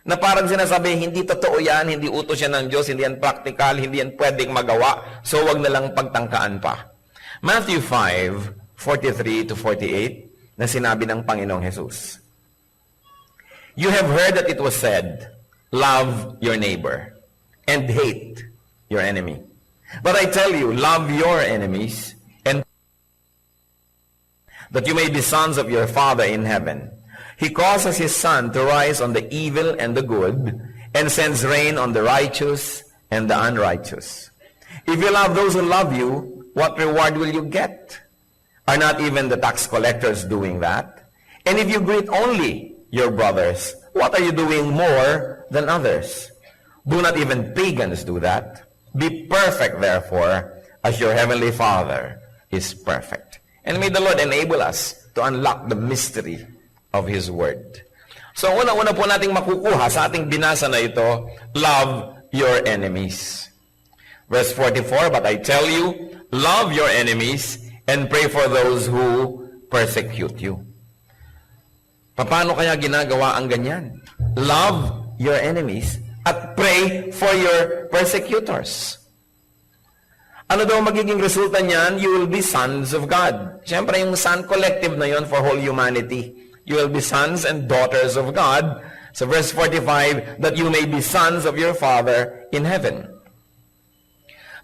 Na parang sinasabi, hindi totoo yan, hindi utos yan ng Diyos, hindi yan practical, hindi yan pwedeng magawa, so wag na lang pagtangkaan pa. Matthew 5:43 to 48, na sinabi ng Panginoong Jesus. You have heard that it was said, love your neighbor and hate your enemy. But I tell you, love your enemies and that you may be sons of your Father in heaven. He causes his sun to rise on the evil and the good, and sends rain on the righteous and the unrighteous. If you love those who love you, what reward will you get? Are not even the tax collectors doing that? And if you greet only your brothers, what are you doing more than others? Do not even pagans do that? Be perfect, therefore, as your heavenly Father is perfect. And may the Lord enable us to unlock the mystery of His Word. So, una-una po nating makukuha sa ating binasa na ito, love your enemies. Verse 44, but I tell you, love your enemies and pray for those who persecute you. Paano kaya ginagawa ang ganyan? Love your enemies at pray for your persecutors. Ano daw magiging resulta niyan? You will be sons of God. Siyempre, yung son collective na yon for whole humanity. You will be sons and daughters of God. So verse 45, that you may be sons of your Father in heaven.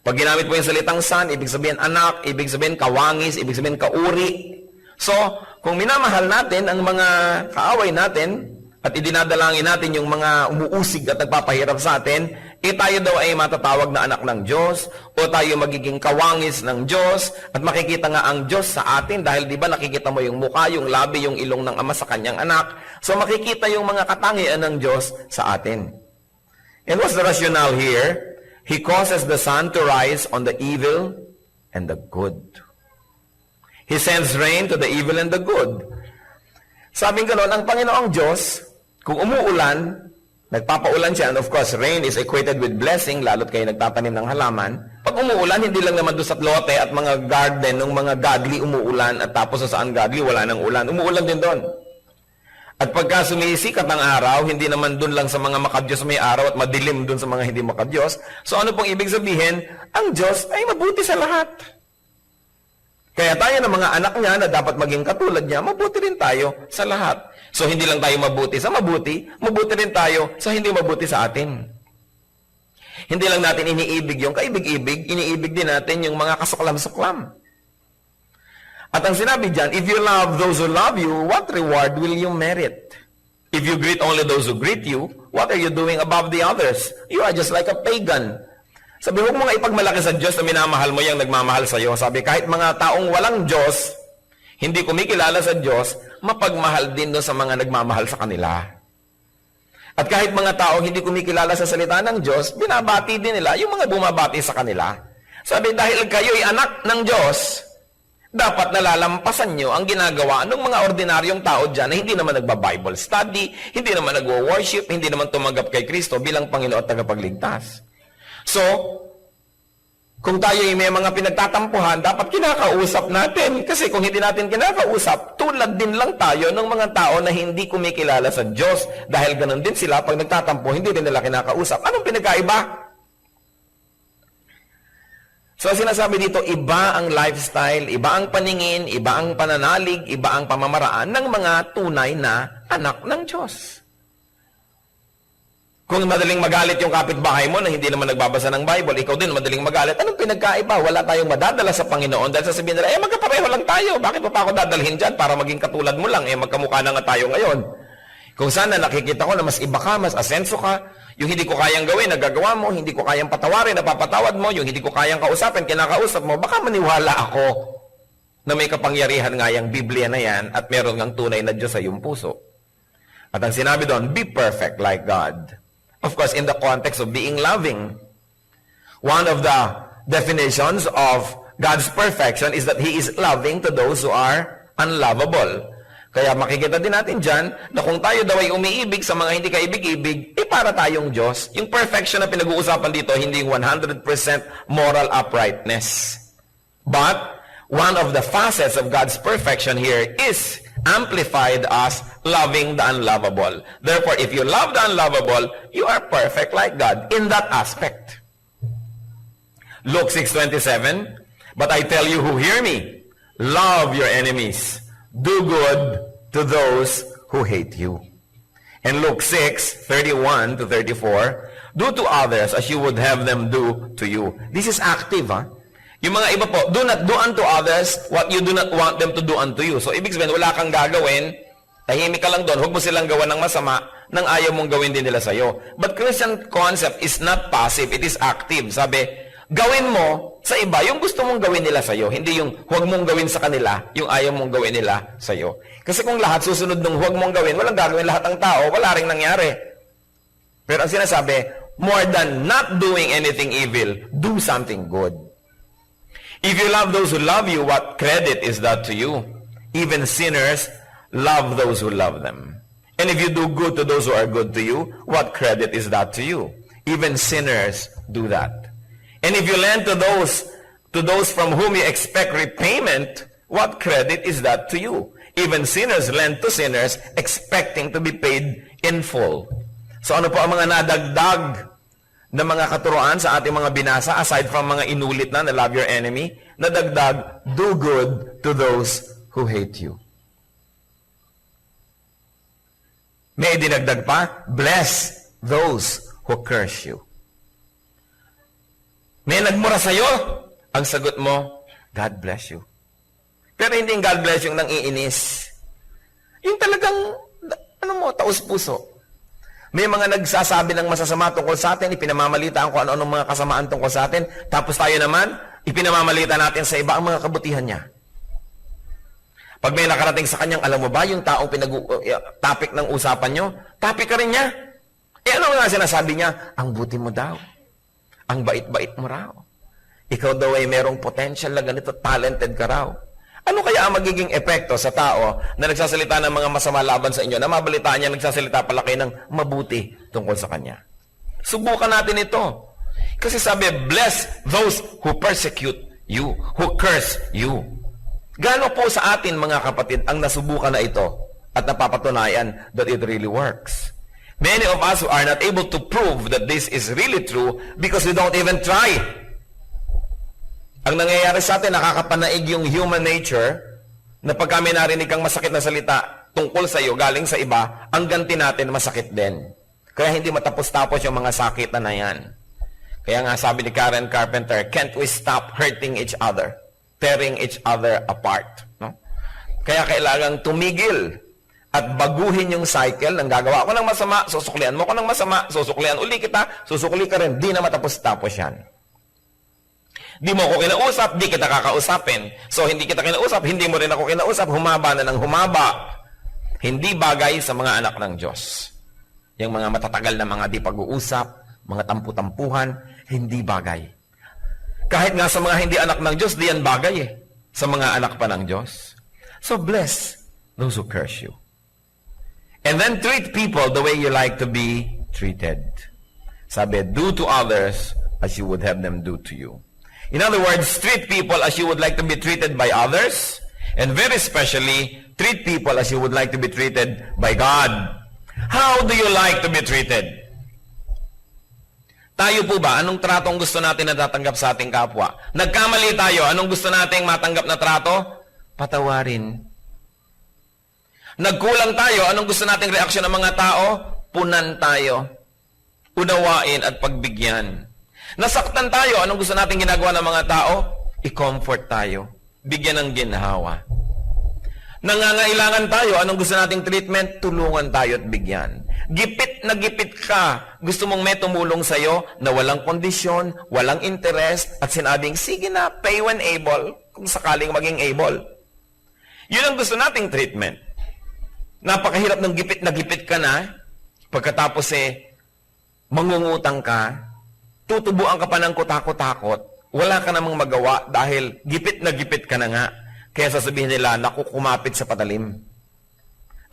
Pag ginamit po yung salitang son, ibig sabihin anak, ibig sabihin kawangis, ibig sabihin kauri. So, kung minamahal natin ang mga kaaway natin, at idinadalangin natin yung mga umuusig at nagpapahirap sa atin, tayo daw ay matatawag na anak ng Diyos, o tayo magiging kawangis ng Diyos, at makikita nga ang Diyos sa atin, dahil di ba nakikita mo yung mukha, yung labi, yung ilong ng Ama sa kanyang anak, so makikita yung mga katangian ng Diyos sa atin. And what's the rationale here? He causes the sun to rise on the evil and the good. He sends rain to the evil and the good. Sabing gano'n, ang Panginoong Diyos, kung umuulan, nagpapaulan siya, and of course, rain is equated with blessing, lalo't kayo nagtatanim ng halaman. Pag umuulan, hindi lang naman doon sa lote at mga garden ng mga godly umuulan, at tapos sa saan godly, wala nang ulan. Umuulan din doon. At pagka sumisikat ang araw, hindi naman doon lang sa mga makadiyos may araw at madilim doon sa mga hindi makadiyos. So ano pong ibig sabihin? Ang Diyos ay mabuti sa lahat. Kaya tayo ng mga anak niya na dapat maging katulad niya, mabuti rin tayo sa lahat. So hindi lang tayo mabuti sa mabuti, mabuti rin tayo sa hindi mabuti sa atin. Hindi lang natin iniibig yung kaibig-ibig, iniibig din natin yung mga kasuklam-suklam. At ang sinabi dyan, if you love those who love you, what reward will you merit? If you greet only those who greet you, what are you doing above the others? You are just like a pagan. Sabi, huwag mo nga ipagmalaki sa Diyos na minamahal mo yung nagmamahal sa iyo. Sabi, kahit mga taong walang Diyos, hindi kumikilala sa Diyos, mapagmahal din doon sa mga nagmamahal sa kanila. At kahit mga taong hindi kumikilala sa salita ng Diyos, binabati din nila yung mga bumabati sa kanila. Sabi, dahil kayo'y anak ng Diyos, dapat nalalampasan nyo ang ginagawa ng mga ordinaryong tao dyan na hindi naman nagba-Bible study, hindi naman nagwo-worship, hindi naman tumanggap kay Kristo bilang Panginoon at tagapagligtas. So, kung tayo may mga pinagtatampuhan, dapat kinakausap natin. Kasi kung hindi natin kinakausap, tulad din lang tayo ng mga tao na hindi kumikilala sa Diyos. Dahil ganun din sila, pag nagtatampo, hindi din nila kinakausap. Anong pinagkaiba? So, sinasabi dito, iba ang lifestyle, iba ang paningin, iba ang pananalig, iba ang pamamaraan ng mga tunay na anak ng Diyos. Kung madaling magalit yung kapitbahay mo na hindi naman nagbabasa ng Bible, ikaw din madaling magalit, anong pinagkaiba? Wala tayong madadala sa Panginoon dahil sasabihin nila, magkapareho lang tayo. Bakit pa ako dadalhin dyan para maging katulad mo lang? Magkamukha na nga tayo ngayon. Kung sana nakikita ko na mas iba ka, mas asenso ka, yung hindi ko kayang gawin, nagagawa mo, hindi ko kayang patawarin, napapatawad mo, yung hindi ko kayang kausapin, kinakausap mo, baka maniwala ako na may kapangyarihan nga yung Biblia na yan at meron ngang tunay na Diyos sa iyong puso. At ang sinabi doon, be perfect like God. Of course, in the context of being loving. One of the definitions of God's perfection is that He is loving to those who are unlovable. Kaya makikita din natin dyan na kung tayo daw ay umiibig sa mga hindi kaibig-ibig, para tayong Diyos. Yung perfection na pinag-uusapan dito, hindi 100% moral uprightness. But, one of the facets of God's perfection here is amplified as loving the unlovable. Therefore, if you love the unlovable, you are perfect like God in that aspect. Luke 6:27, but I tell you who hear me, love your enemies, do good to those who hate you. And Luke 6:31 to 34, do to others as you would have them do to you. This is active, ha? Yung mga iba po, do not do unto others what you do not want them to do unto you. So, ibig sabihin, wala kang gagawin, tahimik ka lang doon, huwag mo silang gawan ng masama, nang ayaw mong gawin din nila sa'yo. But Christian concept is not passive, it is active. Sabi, gawin mo sa iba yung gusto mong gawin nila sa'yo, hindi yung huwag mong gawin sa kanila, yung ayaw mong gawin nila sa'yo. Kasi kung lahat susunod ng huwag mong gawin, walang gagawin lahat ng tao, wala ring nangyari. Pero ang sinasabi, more than not doing anything evil, do something good. If you love those who love you, what credit is that to you? Even sinners love those who love them. And if you do good to those who are good to you, what credit is that to you? Even sinners do that. And if you lend to those from whom you expect repayment, what credit is that to you? Even sinners lend to sinners expecting to be paid in full. So ano po ang mga nadagdag na mga katuruan sa ating mga binasa, aside from mga inulit na love your enemy, nadagdag, do good to those who hate you. May dinagdag pa, bless those who curse you. May nagmura sa'yo, ang sagot mo, God bless you. Pero hindi yung God bless yung nang iinis. Yung talagang, taos puso. May mga nagsasabi ng masasama tungkol sa atin, ipinamamalitaan kung ano-anong mga kasamaan tungkol sa atin, tapos tayo naman, ipinamamalita natin sa iba ang mga kabutihan niya. Pag may nakarating sa kanyang, alam mo ba, yung taong topic ng usapan nyo, topic ka rin niya. Ano nga sinasabi niya? Ang buti mo daw. Ang bait-bait mo raw. Ikaw daw ay merong potential na ganito, talented ka raw. Ano kaya ang magiging epekto sa tao na nagsasalita ng mga masama laban sa inyo, na mabalitaan niya, nagsasalita pala kayo ng mabuti tungkol sa kanya? Subukan natin ito. Kasi sabi, bless those who persecute you, who curse you. Gaano po sa atin, mga kapatid, ang nasubukan na ito at napapatunayan that it really works? Many of us who are not able to prove that this is really true because we don't even try. Ang nangyayari sa atin, nakakapanaig yung human nature na pag kami narinig kang masakit na salita tungkol sa iyo, galing sa iba, ang ganti natin masakit din. Kaya hindi matapos-tapos yung mga sakit na yan. Kaya nga sabi ni Karen Carpenter, can't we stop hurting each other, tearing each other apart? No? Kaya kailangang tumigil at baguhin yung cycle ng gagawa ko ng masama, susuklian mo ko ng masama, susuklian uli kita, susukli ka rin, di na matapos-tapos yan. Di mo ako kinausap, di kita kakausapin. So, hindi kita kinausap, hindi mo rin ako kinausap, humaba na ng humaba. Hindi bagay sa mga anak ng Diyos. Yung mga matatagal na mga di pag-uusap, mga tampu-tampuhan, hindi bagay. Kahit nga sa mga hindi anak ng Diyos, di yan bagay eh. Sa mga anak pa ng Diyos. So, bless those who curse you. And then treat people the way you like to be treated. Sabi, do to others as you would have them do to you. In other words, treat people as you would like to be treated by others, and very especially, treat people as you would like to be treated by God. How do you like to be treated? Tayo po ba, anong tratong gusto natin na tatanggap sa ating kapwa? Nagkamali tayo, anong gusto nating matanggap na trato? Patawarin. Nagkulang tayo, anong gusto nating reaksyon ng mga tao? Punan tayo. Unawain at pagbigyan. Nasaktan tayo, anong gusto nating ginagawa ng mga tao? I-comfort tayo. Bigyan ng ginhawa. Nangangailangan tayo, anong gusto nating treatment? Tulungan tayo at bigyan. Gipit na gipit ka. Gusto mong may tumulong sa'yo na walang kondisyon, walang interest, at sinabing, sige na, pay when able, kung sakaling maging able. Yun ang gusto nating treatment. Napakahirap ng gipit na gipit ka na, pagkatapos mangungutang ka, tutubuan ka pa ng kutakot-takot, wala ka namang magawa dahil gipit na gipit ka na nga. Kaya sasabihin nila, naku, kumapit sa patalim.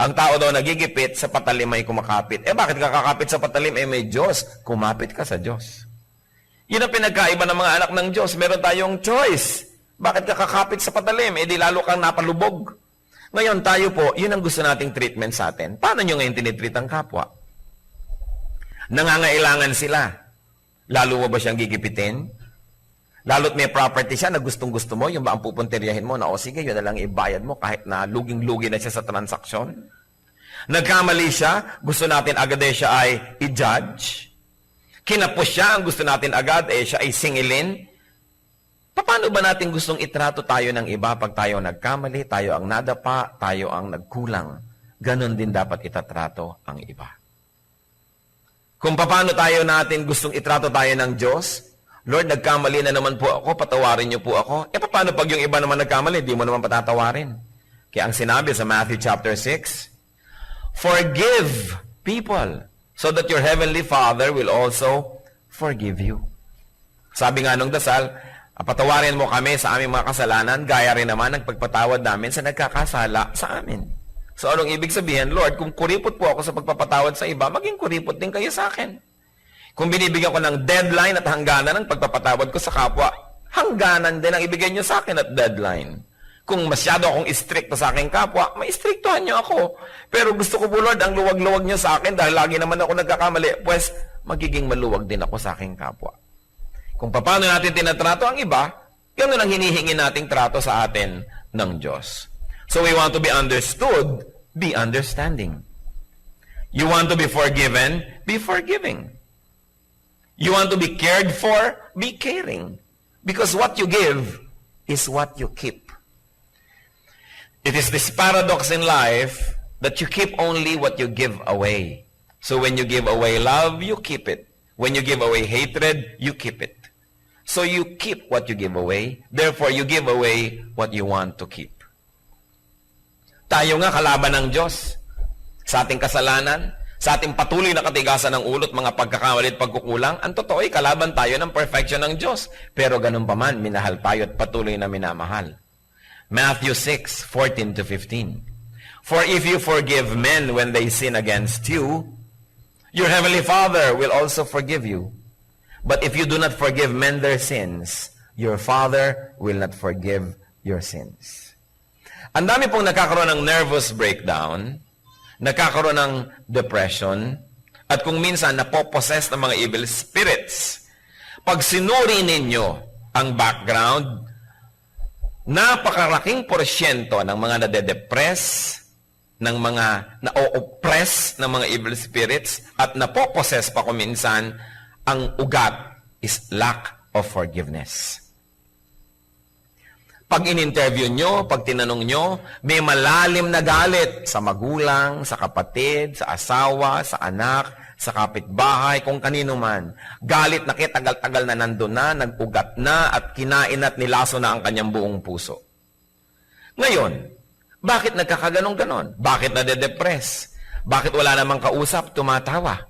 Ang tao daw nagigipit, sa patalim ay kumakapit. Bakit ka kakapit sa patalim? May Diyos. Kumapit ka sa Diyos. Yun ang pinagkaiba ng mga anak ng Diyos. Meron tayong choice. Bakit ka kakapit sa patalim? Di lalo kang napalubog. Ngayon, tayo po, yun ang gusto nating treatment sa atin. Paano nyo ngayon tinitreat ang kapwa? Nangangailangan sila. Lalo mo ba siyang gigipitin? Lalo't may property siya na gustong-gusto mo, yung ba ang pupuntiryahin mo na, o sige, yun na lang ibayad mo kahit na luging-lugi na siya sa transaksyon? Nagkamali siya, gusto natin agad siya ay i-judge. Kinapos siya, ang gusto natin agad siya ay singilin. Paano ba natin gustong itrato tayo ng iba pag tayo nagkamali, tayo ang nadapa, tayo ang nagkulang? Ganon din dapat itatrato ang iba. Kung paano tayo natin gustong itrato tayo ng Diyos, Lord, nagkamali na naman po ako, patawarin niyo po ako. Paano pag yung iba naman nagkamali, di mo naman patatawarin? Kaya ang sinabi sa Matthew chapter 6, forgive people so that your heavenly Father will also forgive you. Sabi nga nung dasal, patawarin mo kami sa aming mga kasalanan, gaya rin naman ng pagpatawad namin sa nagkakasala sa amin. So anong ibig sabihin, Lord, kung kuripot po ako sa pagpapatawad sa iba, maging kuripot din kayo sa akin. Kung binibigyan ko ng deadline at hangganan ng pagpapatawad ko sa kapwa, hangganan din ang ibigay nyo sa akin at deadline. Kung masyado akong istrikto sa aking kapwa, maistriktuhan nyo ako. Pero gusto ko po, Lord, ang luwag-luwag nyo sa akin dahil lagi naman ako nagkakamali, pues magiging maluwag din ako sa aking kapwa. Kung paano natin tinatrato ang iba, ganoon ang hinihingi nating trato sa atin ng Diyos. So we want to be understood, be understanding. You want to be forgiven, be forgiving. You want to be cared for, be caring. Because what you give is what you keep. It is this paradox in life that you keep only what you give away. So when you give away love, you keep it. When you give away hatred, you keep it. So you keep what you give away. Therefore, you give away what you want to keep. Tayo nga kalaban ng Diyos sa ating kasalanan, sa ating patuloy na katigasan ng ulot, mga pagkakamali at pagkukulang. Ang totoo ay kalaban tayo ng perfection ng Diyos. Pero ganun pa man, minahal tayo at patuloy na minamahal. Matthew 6:14-15. For if you forgive men when they sin against you, your heavenly Father will also forgive you. But if you do not forgive men their sins, your Father will not forgive your sins. Ang dami pong nakakaroon ng nervous breakdown, nakakaroon ng depression, at kung minsan napopossess ng mga evil spirits. Pag sinuri ninyo ang background, napakalaking porsyento ng mga nade-depress, ng mga na-oppress ng mga evil spirits, at napopossess pa kung minsan, ang ugat is lack of forgiveness. Pag in-interview nyo, pag tinanong nyo, may malalim na galit sa magulang, sa kapatid, sa asawa, sa anak, sa kapitbahay, kung kanino man. Galit na tagal-tagal na nandun na, nag-ugat na, at kinain at nilaso na ang kanyang buong puso. Ngayon, bakit nagkakaganong-ganon? Bakit nade-depress? Bakit wala namang kausap, tumatawa?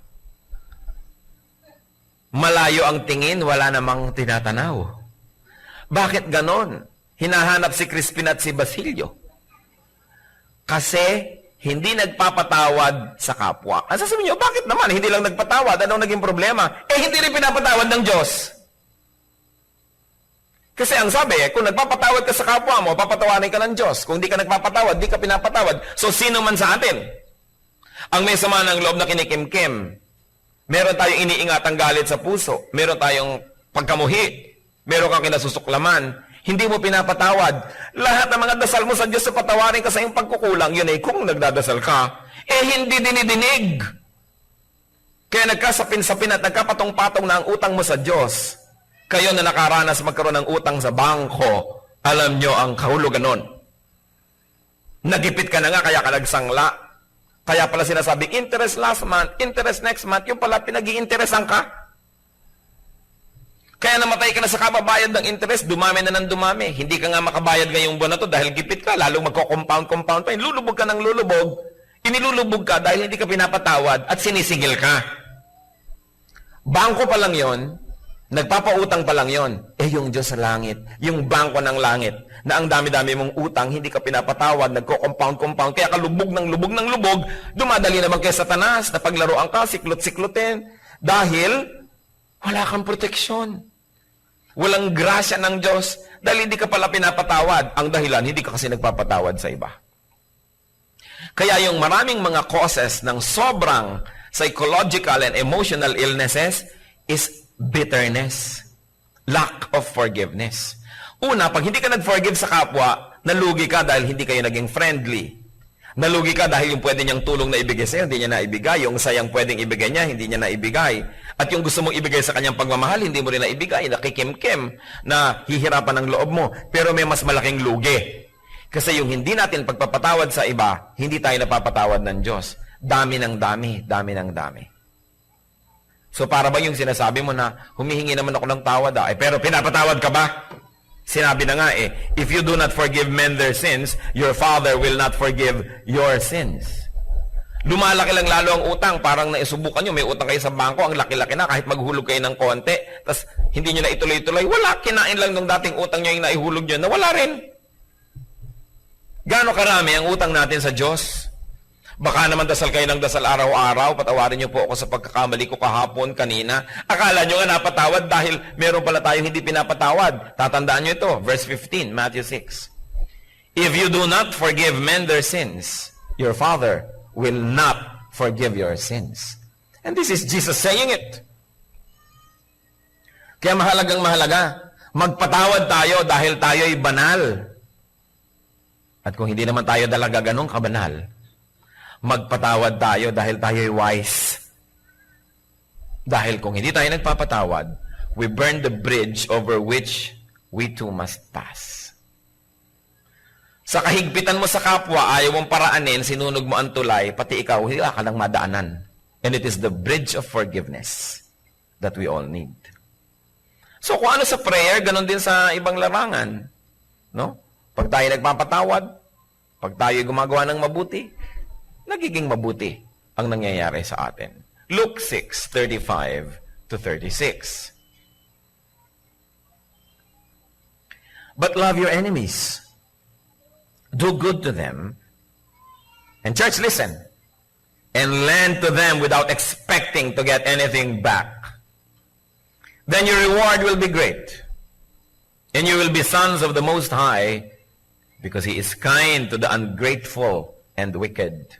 Malayo ang tingin, wala namang tinatanaw. Bakit ganon? Hinahanap si Crispin at si Basilio. Kasi hindi nagpapatawad sa kapwa. Ang sasabihin niyo, bakit naman? Hindi lang nagpatawad. Anong naging problema? Hindi rin pinapatawad ng Diyos. Kasi ang sabi, kung nagpapatawad ka sa kapwa mo, papatawarin ka ng Diyos. Kung di ka nagpapatawad, di ka pinapatawad. So, sino man sa atin? Ang may sama ng loob na kinikimkim. Meron tayong iniingatang galit sa puso. Meron tayong pagkamuhi. Meron kang kinasusuklaman. Hindi mo pinapatawad. Lahat ng mga dasal mo sa Diyos sa patawarin ka sa iyong pagkukulang, yun ay kung nagdadasal ka, hindi dinidinig. Kaya nagkasapin-sapin at nagkapatong-patong na ang utang mo sa Diyos. Kayo na nakaranas magkaroon ng utang sa bangko, alam nyo ang kahulugan nun. Nagipit ka na nga, kaya ka nagsangla. Kaya pala sinasabing, interest last month, interest next month, yung pala pinag-i-interesan ka. Kaya namatay ka na sa kababayad ng interest, dumami na ng dumami. Hindi ka nga makabayad ngayong buwan na to dahil gipit ka, lalong magko-compound pa. Lulubog ka ng lulubog, inilulubog ka dahil hindi ka pinapatawad at sinisigil ka. Bangko pa lang yon, nagpapautang pa lang yon. Yung Diyos sa langit, yung bangko ng langit, na ang dami-dami mong utang, hindi ka pinapatawad, nagko-compound, kaya ka lubog ng lubog, dumadali naman kay Satanas, na paglaruan ka, siklot-siklotin, dahil wala kang proteksyon. Walang grasya ng Diyos dahil hindi ka pala pinapatawad. Ang dahilan, hindi ka kasi nagpapatawad sa iba. Kaya yung maraming mga causes ng sobrang psychological and emotional illnesses is bitterness, lack of forgiveness. Una, pag hindi ka nag-forgive sa kapwa, nalugi ka dahil hindi kayo naging friendly. Nalugi ka dahil yung pwede niyang tulong na ibigay sa'yo, hindi niya naibigay. Yung sayang pwedeng ibigay niya, hindi niya naibigay. At yung gusto mong ibigay sa kanyang pagmamahal, hindi mo rin naibigay. Nakikimkim na hihirapan ang loob mo. Pero may mas malaking lugi. Kasi yung hindi natin pagpapatawad sa iba, hindi tayo napapatawad ng Diyos. Dami ng dami, dami ng dami. So para ba yung sinasabi mo na, humihingi naman ako ng tawad pero pinapatawad ka ba? Sinabi na nga if you do not forgive men their sins, your Father will not forgive your sins. Lumalaki lang lalo ang utang, parang naisubukan nyo, may utang kayo sa bangko, ang laki-laki na, kahit maghulog kayo ng konti, tas hindi nyo na ituloy-tuloy, wala, kinain lang nung dating utang nyo yung naihulog nyo, nawala rin. Gaano karami ang utang natin sa Diyos? Baka naman dasal kayo ng dasal araw-araw, patawarin niyo po ako sa pagkakamali ko kahapon, kanina. Akala niyo nga napatawad dahil meron pala tayong hindi pinapatawad. Tatandaan niyo ito, verse 15, Matthew 6. If you do not forgive men their sins, your Father will not forgive your sins. And this is Jesus saying it. Kaya mahalagang mahalaga, magpatawad tayo dahil tayo'y banal. At kung hindi naman tayo talaga ganong kabanal, magpatawad tayo dahil tayo'y wise. Dahil kung hindi tayo nagpapatawad, we burn the bridge over which we too must pass. Sa kahigpitan mo sa kapwa, ayaw mong paraanin, sinunog mo ang tulay, pati ikaw, hindi ka lang madaanan. And it is the bridge of forgiveness that we all need. So kung ano sa prayer, ganon din sa ibang larangan. No? Pag tayo nagpapatawad, pag tayo gumagawa ng mabuti, nagiging mabuti ang nangyayari sa atin. Luke 6:35 to 36. But love your enemies. Do good to them. And church, listen. And lend to them without expecting to get anything back. Then your reward will be great. And you will be sons of the Most High, because He is kind to the ungrateful and wicked.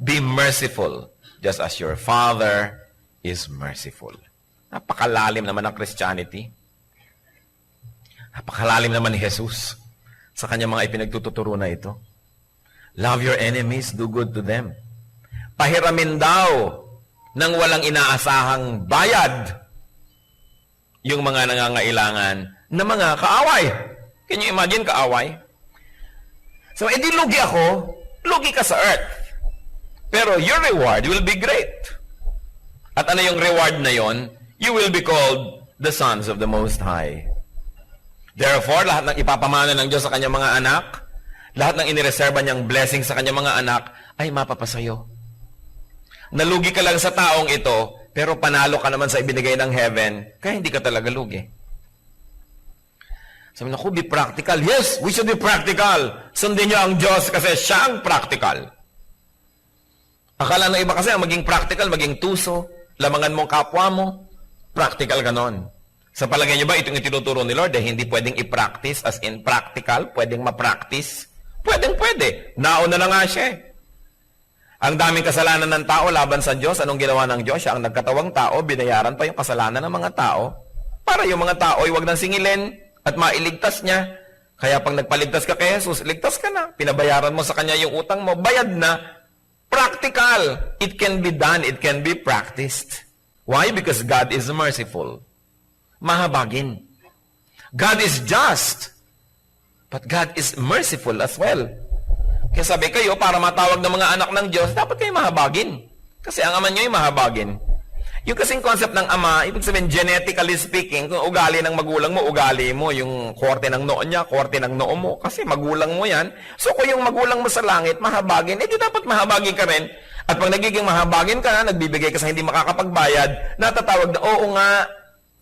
Be merciful, just as your Father is merciful. Napakalalim naman ng Christianity. Napakalalim naman ni Jesus sa kanyang mga ipinagtuturo na ito. Love your enemies, do good to them. Pahiramin daw ng walang inaasahang bayad yung mga nangangailangan na mga kaaway. Can you imagine kaaway? So, edi lugi ako, lugi ka sa earth. Pero your reward will be great. At ano yung reward na yon? You will be called the sons of the Most High. Therefore, lahat ng ipapamana ng Diyos sa kanyang mga anak, lahat ng inireserba niyang blessing sa kanyang mga anak, ay mapapasayo. Nalugi ka lang sa taong ito, pero panalo ka naman sa ibinigay ng heaven, kaya hindi ka talaga lugi. Sabi na, be practical. Yes, we should be practical. Sundin niyo ang Diyos kasi siya ang practical. Akala ng iba kasi ang maging practical, maging tuso, lamangan mong kapwa mo, practical ganon. Sa palagay niyo ba, itong itinuturo ni Lord, hindi pwedeng i-practice as in practical, pwedeng ma-practice? Pwedeng-pwede. Nauna na nga siya. Ang daming kasalanan ng tao laban sa Diyos, anong ginawa ng Diyos? Siya ang nagkatawang tao, binayaran pa yung kasalanan ng mga tao, para yung mga tao ay huwag nang singilin at mailigtas niya. Kaya pag nagpaligtas ka kay Jesus, ligtas ka na. Pinabayaran mo sa Kanya yung utang mo, bayad na. Practical. It can be done. It can be practiced. Why? Because God is merciful. Mahabagin. God is just. But God is merciful as well. Kaya sabi kayo, para matawag ng mga anak ng Diyos, dapat kayo mahabagin. Kasi ang ama nyo ay mahabagin. Yung kasing concept ng ama, ibig sabihin, genetically speaking, kung ugali ng magulang mo, ugali mo, yung korte ng noo niya, korte ng noo mo, kasi magulang mo yan. So kung yung magulang mo sa langit, mahabagin, di dapat mahabagin ka rin. At pag nagiging mahabagin ka na, nagbibigay ka sa hindi makakapagbayad, natatawag na, oo nga,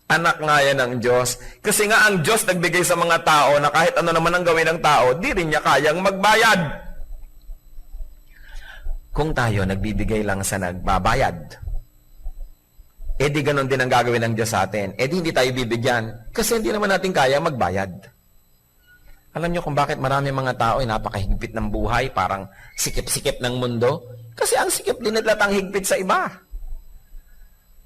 anak nga yan ng Diyos. Kasi nga ang Diyos nagbigay sa mga tao na kahit ano naman ang gawin ng tao, di rin niya kayang magbayad. Kung tayo nagbibigay lang sa nagbabayad, di ganon din ang gagawin ng Diyos sa atin. Di hindi tayo bibigyan kasi hindi naman natin kaya magbayad. Alam niyo kung bakit marami mga tao ay napakahigpit ng buhay, parang sikip-sikip ng mundo? Kasi ang sikip din nilatang higpit sa iba.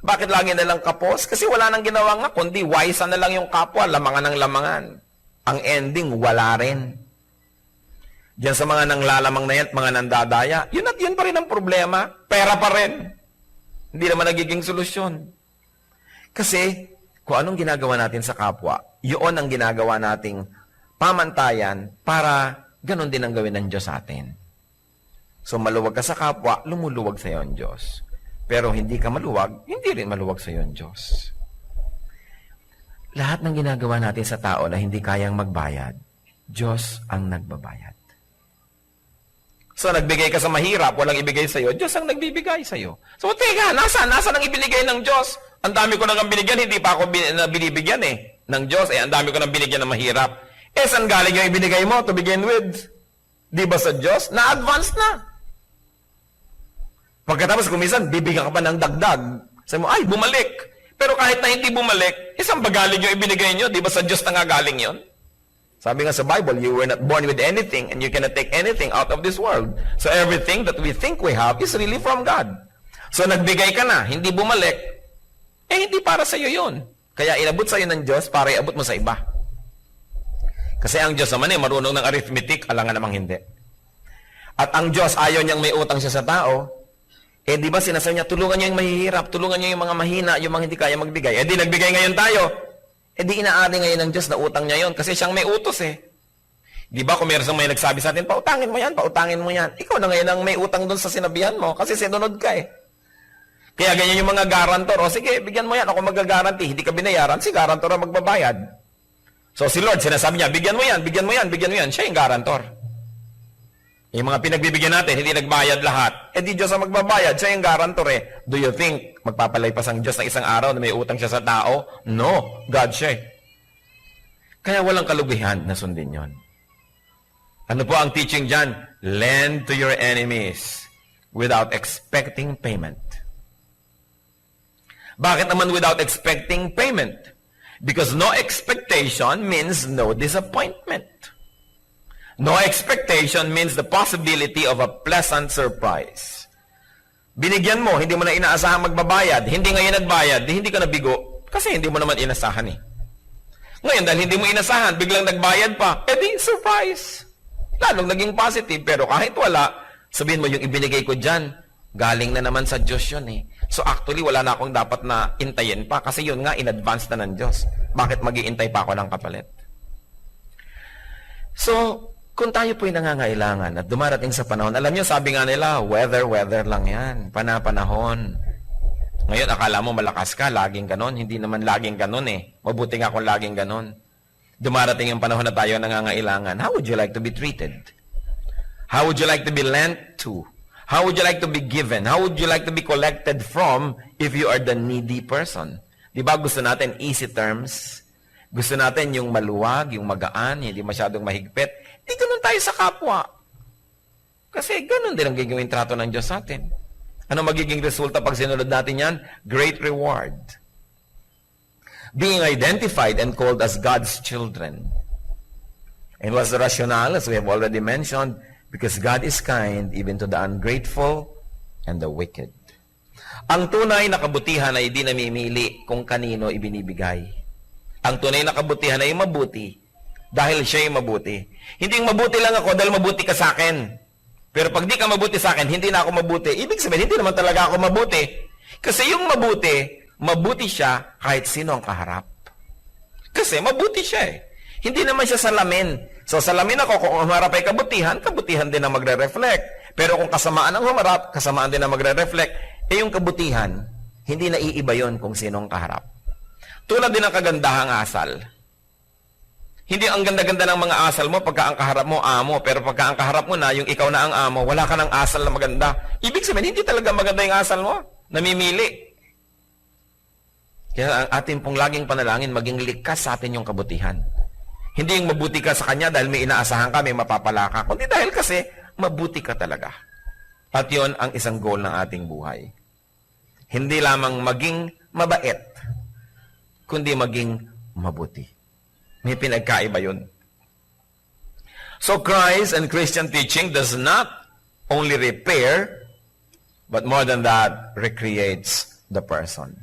Bakit lagi na lang kapos? Kasi wala nang ginawa nga, kundi wise na lang yung kapwa, lamangan ng lamangan. Ang ending, wala rin. Diyan sa mga nanglalamang na yan, mga nandadaya, yun at yun pa rin ang problema. Pera pa rin. Hindi naman nagiging solusyon. Kasi, kung anong ginagawa natin sa kapwa, yun ang ginagawa nating pamantayan para ganun din ang gawin ng Diyos sa atin. So, maluwag ka sa kapwa, lumuluwag sa iyo ang Diyos. Pero hindi ka maluwag, hindi rin maluwag sa iyo ang Diyos. Lahat ng ginagawa natin sa tao na hindi kayang magbayad, Diyos ang nagbabayad. So, nagbigay ka sa mahirap, walang ibigay sa iyo, Diyos ang nagbibigay sa iyo. So, teka, nasaan ang ibinigay ng Diyos? Ang dami ko nang binigyan, hindi pa ako binibigyan ng Diyos. Ang dami ko nang binigyan ng mahirap. Saan galing yung ibinigay mo to begin with? Di ba sa Diyos? Na-advance na. Pagkatapos kumisan, bibigyan ka pa ng dagdag. Sabi mo, ay, bumalik. Pero kahit na hindi bumalik, saan ba galing yung ibinigay nyo? Di ba sa Diyos na nga galing yun? Sabi nga sa Bible, you were not born with anything and you cannot take anything out of this world. So everything that we think we have is really from God. So nagbigay ka na, hindi bumalik, hindi para sa iyo yun. Kaya inabot sa iyo ng Diyos para iabot mo sa iba. Kasi ang Diyos naman marunong ng arithmetic, alangan namang hindi. At ang Diyos, ayaw niyang may utang siya sa tao. Di ba sinasabi niya, tulungan niyo yung mahihirap, tulungan niyo yung mga mahina, yung mga hindi kaya magbigay. Di nagbigay ngayon tayo. Di inaari ngayon ng Diyos na utang niya yon kasi siyang may utos Di ba kung meron may nagsabi sa atin, pautangin mo yan, pautangin mo yan. Ikaw na ngayon ang may utang doon sa sinabihan mo kasi sinunod ka Kaya ganyan yung mga garantor. O sige, bigyan mo yan, ako mag-garanti. Hindi ka binayaran, si garantor ang magbabayad. So si Lord, sinasabi niya, bigyan mo yan, bigyan mo yan, bigyan mo yan. Siya yung garantor. Yung mga pinagbibigyan natin, hindi nagbayad lahat. Di Diyos ang magbabayad, siya yung garantor Do you think, magpapalaypas ang Diyos ng isang araw na may utang siya sa tao? No, God siya Kaya walang kalugihan na sundin yon. Ano po ang teaching dyan? Lend to your enemies without expecting payment. Bakit naman without expecting payment? Because no expectation means no disappointment. No expectation means the possibility of a pleasant surprise. Binigyan mo, hindi mo na inaasahang magbabayad. Hindi ngayon nagbayad, hindi ka nabigo. Kasi hindi mo naman inasahan Ngayon, dahil hindi mo inasahan, biglang nagbayad pa, di surprise. Lalong naging positive, pero kahit wala, sabihin mo yung ibinigay ko dyan, galing na naman sa Diyos yun So actually, wala na akong dapat na intayin pa kasi yun nga, in advance na ng Diyos. Bakit mag-iintay pa ako ng kapalit? So, kung tayo po'y nangangailangan at dumarating sa panahon, alam nyo, sabi nga nila, weather lang yan. Panahon. Ngayon, akala mo malakas ka, laging ganon. Hindi naman laging ganon Mabuti nga kung laging ganon. Dumarating yung panahon na tayo nangangailangan. How would you like to be treated? How would you like to be lent to? How would you like to be given? How would you like to be collected from if you are the needy person? Di ba gusto natin easy terms? Gusto natin yung maluwag, yung magaan, hindi masyadong mahigpit. Di ganun tayo sa kapwa. Kasi ganun din ang gagawin trato ng Diyos sa atin. Ano magiging resulta pag sinunod natin yan? Great reward. Being identified and called as God's children. And what's the rationale, as we have already mentioned, because God is kind even to the ungrateful and the wicked. Ang tunay na kabutihan ay di namimili kung kanino ibinibigay. Ang tunay na kabutihan ay mabuti dahil siya ay mabuti. Hindi mabuti lang ako dahil mabuti ka sa akin. Pero pag di ka mabuti sa akin, hindi na ako mabuti. Ibig sabihin, hindi naman talaga ako mabuti. Kasi yung mabuti siya kahit sino ang kaharap. Kasi mabuti siya Hindi naman siya salamin. So, salamin ako, kung humarap ay kabutihan, kabutihan din ang magre-reflect. Pero kung kasamaan ang humarap, kasamaan din ang magre-reflect. Yung kabutihan, hindi na iiba yon kung sinong kaharap. Tulad din ng kagandahang asal. Hindi ang ganda-ganda ng mga asal mo pagka ang kaharap mo, amo. Pero pagka ang kaharap mo na, yung ikaw na ang amo, wala ka ng asal na maganda. Ibig sabihin, hindi talaga maganda yung asal mo. Namimili. Kaya ang ating pong laging panalangin, maging likas sa atin yung kabutihan. Hindi yung mabuti ka sa kanya dahil may inaasahan ka, may mapapala ka. Kundi dahil kasi, mabuti ka talaga. At yon ang isang goal ng ating buhay. Hindi lamang maging mabait, kundi maging mabuti. May pinagkaiba yun. So Christ and Christian teaching does not only repair, but more than that, recreates the person.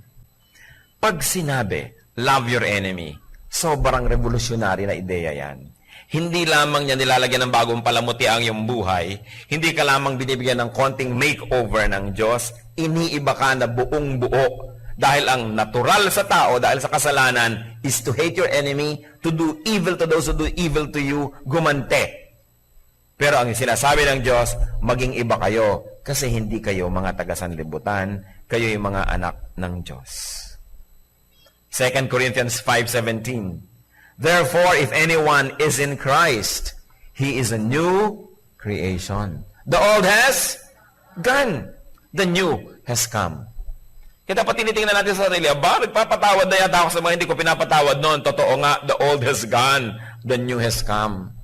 Pag sinabi, love your enemy, sobrang revolutionary na ideya yan. Hindi lamang niya nilalagyan ng bagong palamuti ang iyong buhay, hindi ka lamang binibigyan ng konting makeover ng Diyos, iniiba ka na buong buo. Dahil ang natural sa tao, dahil sa kasalanan, is to hate your enemy, to do evil to those who do evil to you, gumante. Pero ang sinasabi ng Diyos, maging iba kayo, kasi hindi kayo mga taga-sanlibutan, kayo yung mga anak ng Diyos. 2 Corinthians 5:17. Therefore, if anyone is in Christ, he is a new creation. The old has gone. The new has come. Kaya dapat tinitingnan natin sa sarili, nagpapatawad na yata ako sa mga hindi ko pinapatawad noon. Totoo nga, the old has gone. The new has come.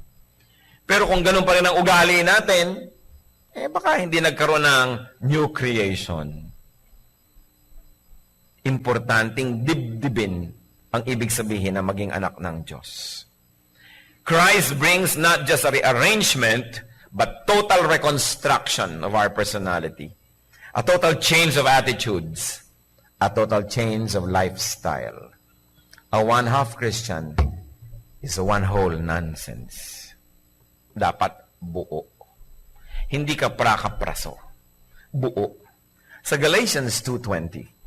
Pero kung ganun pa rin ang ugali natin, baka hindi nagkaroon ng new creation. Importanteng dibdibin ang ibig sabihin na maging anak ng Diyos. Christ brings not just a rearrangement, but total reconstruction of our personality. A total change of attitudes. A total change of lifestyle. A one-half Christian is a one-whole nonsense. Dapat buo. Hindi ka praka-praso. Buo. Sa Galatians 2:20,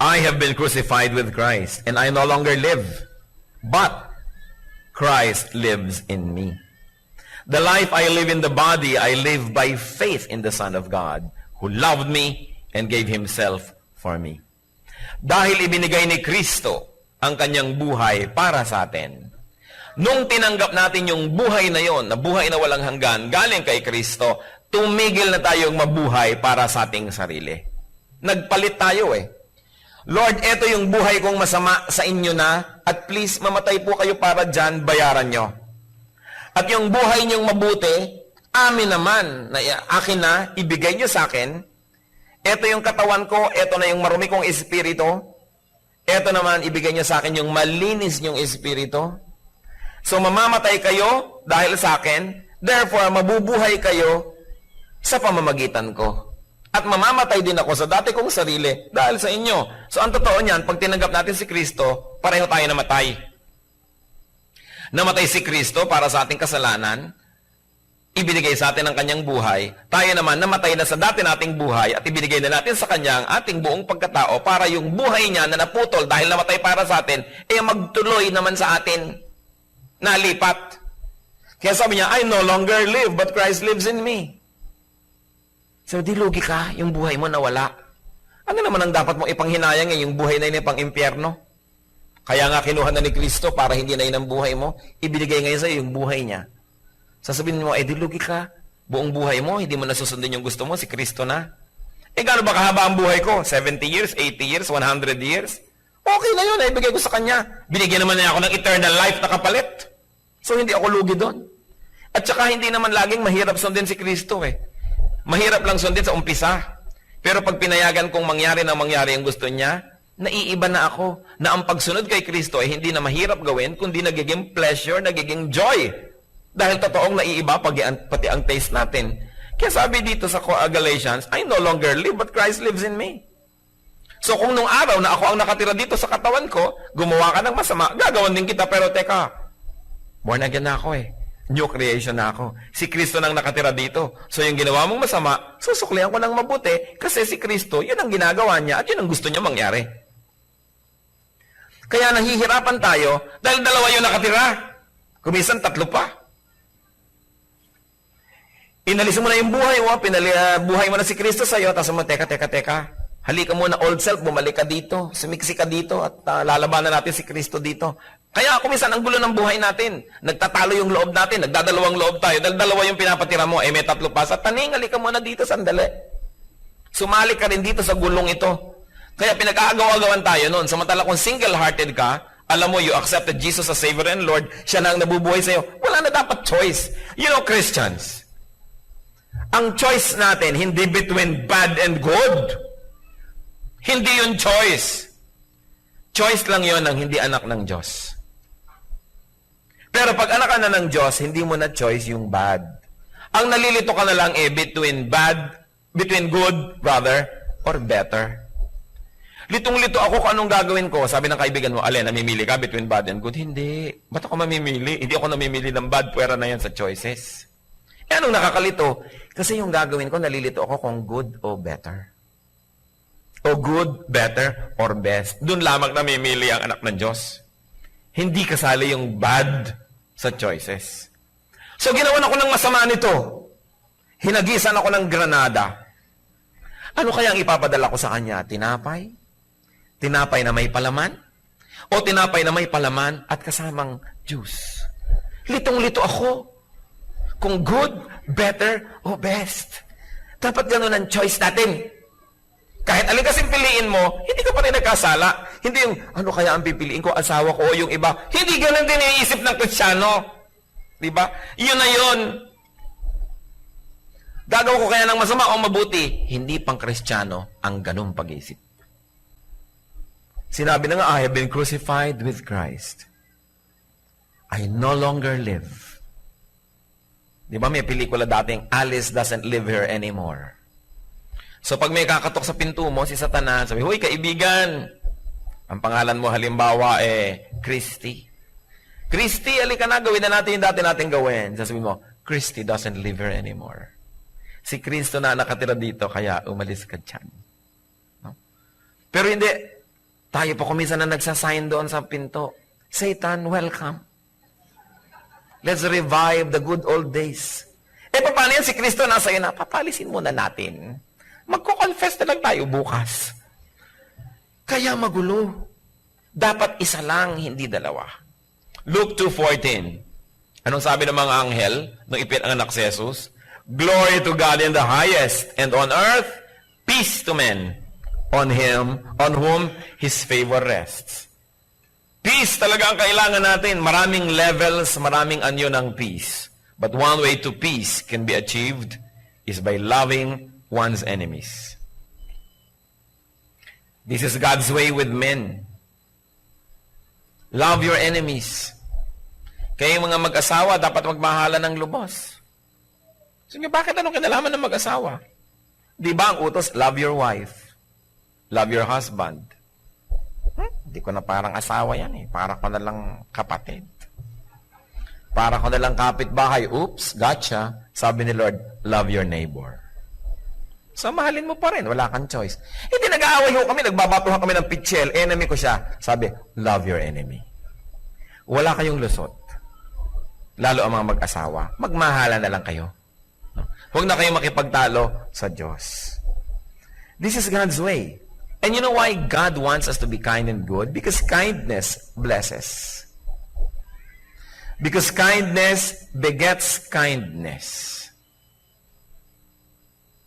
I have been crucified with Christ, and I no longer live, but Christ lives in me. The life I live in the body, I live by faith in the Son of God, who loved me and gave Himself for me. Dahil ibinigay ni Kristo ang kanyang buhay para sa atin. Nung tinanggap natin yung buhay na yon, na buhay na walang hanggan, galing kay Kristo, tumigil na tayong mabuhay para sa ating sarili. Nagpalit tayo Lord, eto yung buhay kong masama sa inyo na, at please, mamatay po kayo para dyan, bayaran nyo. At yung buhay niyong mabuti, amin naman, na akin na, ibigay nyo sa akin. Eto yung katawan ko, eto na yung marumi kong espiritu. Eto naman, ibigay nyo sa akin yung malinis nyong espiritu. So, mamamatay kayo dahil sa akin, therefore, mabubuhay kayo sa pamamagitan ko. At mamamatay din ako sa dati kong sarili dahil sa inyo. So, ang totoo niyan, pag tinanggap natin si Kristo, pareho tayo namatay. Namatay si Kristo para sa ating kasalanan, ibinigay sa atin ang kanyang buhay. Tayo naman, namatay na sa dati nating buhay at ibinigay na natin sa kanya ang ating buong pagkatao para yung buhay niya na naputol dahil namatay para sa atin, magtuloy naman sa atin. Nalipat. Kaya sabi niya, I no longer live, but Christ lives in me. So, di lugi ka, yung buhay mo nawala. Ano naman ang dapat mong ipanghinayang yung buhay na yun pang impyerno? Kaya nga kinuha na ni Kristo para hindi na yun ang buhay mo, ibinigay ngayon sa'yo yung buhay niya. Sasabihin mo, di lugi ka, buong buhay mo, hindi mo nasusundin yung gusto mo, si Kristo na. Gaano ba kahaba ang buhay ko? 70 years, 80 years, 100 years? Okay na yun, ibigay ko sa kanya. Binigyan naman niya ako ng eternal life na kapalit. So, hindi ako lugi doon. At saka, hindi naman laging mahirap sundin si Kristo Mahirap lang sundin sa umpisa. Pero pag pinayagan kong mangyari ang gusto niya, naiiba na ako. Na ang pagsunod kay Kristo ay hindi na mahirap gawin, kundi nagiging pleasure, nagiging joy. Dahil totoong naiiba pati ang taste natin. Kaya sabi dito sa Galatians, I no longer live, but Christ lives in me. So kung nung araw na ako ang nakatira dito sa katawan ko, gumawa ka ng masama, gagawan din kita, pero teka, born again na ako New creation na ako. Si Kristo nang nakatira dito. So yung ginawa mong masama, susuklihan ko ng mabuti kasi si Kristo, yun ang ginagawa niya at yun ang gusto niya mangyari. Kaya nahihirapan tayo dahil dalawa yung nakatira. Kumisan, 3 pa. Inalis mo na yung buhay mo, buhay mo na si Kristo sa'yo, tapos mo, teka. Halika muna, old self, bumalik ka dito, sumiksi ka dito, at lalabanan natin si Kristo dito. Kaya kumisan ang gulo ng buhay natin. Nagtatalo yung loob natin, nagdadalawang loob tayo, dahil dalawa yung pinapatira mo, may 3 pa. Sa taning, halika muna dito, sandali. Sumali ka rin dito sa gulong ito. Kaya pinag-aagaw-agawan tayo noon. Samantala kung single-hearted ka, alam mo, you accepted Jesus as Savior and Lord, siya na ang nabubuhay sa'yo, wala na dapat choice. You know, Christians, ang choice natin, hindi between bad and good. Hindi yun choice. Choice lang yon ng hindi anak ng Diyos. Pero pag anak ka na ng Diyos, hindi mo na choice yung bad. Ang nalilito ka na lang between good, brother, or better. Litong-lito ako kung anong gagawin ko. Sabi ng kaibigan mo, Alin, namimili ka between bad and good? Hindi. Ba't ako mamimili? Hindi ako namimili ng bad. Pwera na yan sa choices. Anong nakakalito? Kasi yung gagawin ko, nalilito ako kung good o better. O good, better, or best. Doon lamang namimili ang anak ng Diyos. Hindi kasali yung bad sa choices. So, ginawan ako ng masama nito. Hinagisan ako ng granada. Ano kaya ang ipapadala ko sa kanya? Tinapay? Tinapay na may palaman? O tinapay na may palaman at kasamang juice? Litong-lito ako. Kung good, better, o best. Dapat ganun ang choice natin. Kahit alin kasing piliin mo, hindi ka pa rin nagkasala. Hindi yung, ano kaya ang pipiliin ko, asawa ko o yung iba. Hindi ganun din iisip ng Kristiyano. Diba? Yun na yun. Gagawa ko kaya ng masama o mabuti? Hindi pang Kristiyano ang ganung pag-iisip. Sinabi na nga, I have been crucified with Christ. I no longer live. Diba may pelikula dating, Alice doesn't live here anymore. So pag may kakatok sa pinto mo, si Satanas, sabi, huy, kaibigan, ang pangalan mo halimbawa Christy. Christy, alika na, gawin na natin yung dati natin gawin. Sasabihin mo, Christy doesn't live here anymore. Si Kristo na nakatira dito, kaya umalis ka dyan. No? Pero hindi, tayo pa kuminsan na nagsasign doon sa pinto. Satan, welcome. Let's revive the good old days. Paano yan? Si Kristo nasa iyo na, papalisin muna natin. Magko-confess na lang tayo bukas. Kaya magulo. Dapat isa lang, hindi dalawa. Luke 2:14. Anong sabi ng mga anghel nung ipinanganak si Jesus? Glory to God in the highest, and on earth, peace to men, on whom His favor rests. Peace talaga ang kailangan natin. Maraming levels, maraming anyo ng peace. But one way to peace can be achieved is by loving one's enemies. This is God's way with men. Love your enemies. Kaya yung mga mag-asawa, dapat magmahala ng lubos. Sige, bakit anong kinalaman ng mag-asawa? Di ba ang utos, love your wife. Love your husband. Hindi ko na parang asawa yan eh. Para ko na lang kapatid. Para ko na lang kapitbahay. Oops, gotcha. Sabi ni Lord, love your neighbor. So, mahalin mo pa rin. Wala kang choice. Hindi nag-aaway ho kami. Nagbabatuhan kami ng pitchel. Enemy ko siya. Sabi, love your enemy. Wala kayong lusot. Lalo ang mga mag-asawa. Magmahala na lang kayo. Huwag na kayong makipagtalo sa Diyos. This is God's way. And you know why God wants us to be kind and good? Because kindness blesses. Because kindness begets kindness.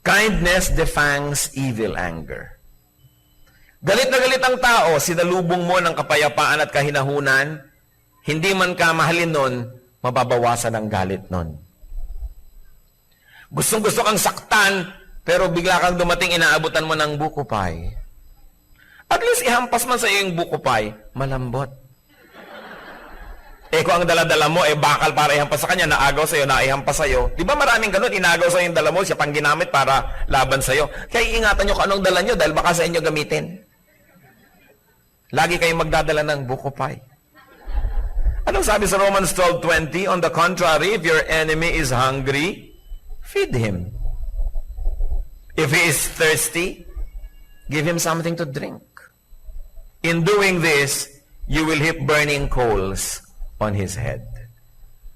Kindness defangs evil anger. Galit na galit ang tao, sinalubong mo ng kapayapaan at kahinahunan, hindi man ka mahalin nun, mababawasan ang galit nun. Gustong-gusto kang saktan, pero bigla kang dumating, inaabutan mo ng buko pie. At least ihampas man sa iyo yung buko pie, malambot. Kung ang dala-dala mo, bakal para ihampas sa kanya, naagaw sa iyo, naihampas sa iyo. Di ba maraming ganun, inagaw sa iyo yung dala mo, siya pang ginamit para laban sa iyo. Kaya ingatan nyo kung anong dala nyo, dahil baka sa inyo gamitin. Lagi kayong magdadala ng buko pie. Anong sabi sa Romans 12:20? On the contrary, if your enemy is hungry, feed him. If he is thirsty, give him something to drink. In doing this, you will heap burning coals on his head.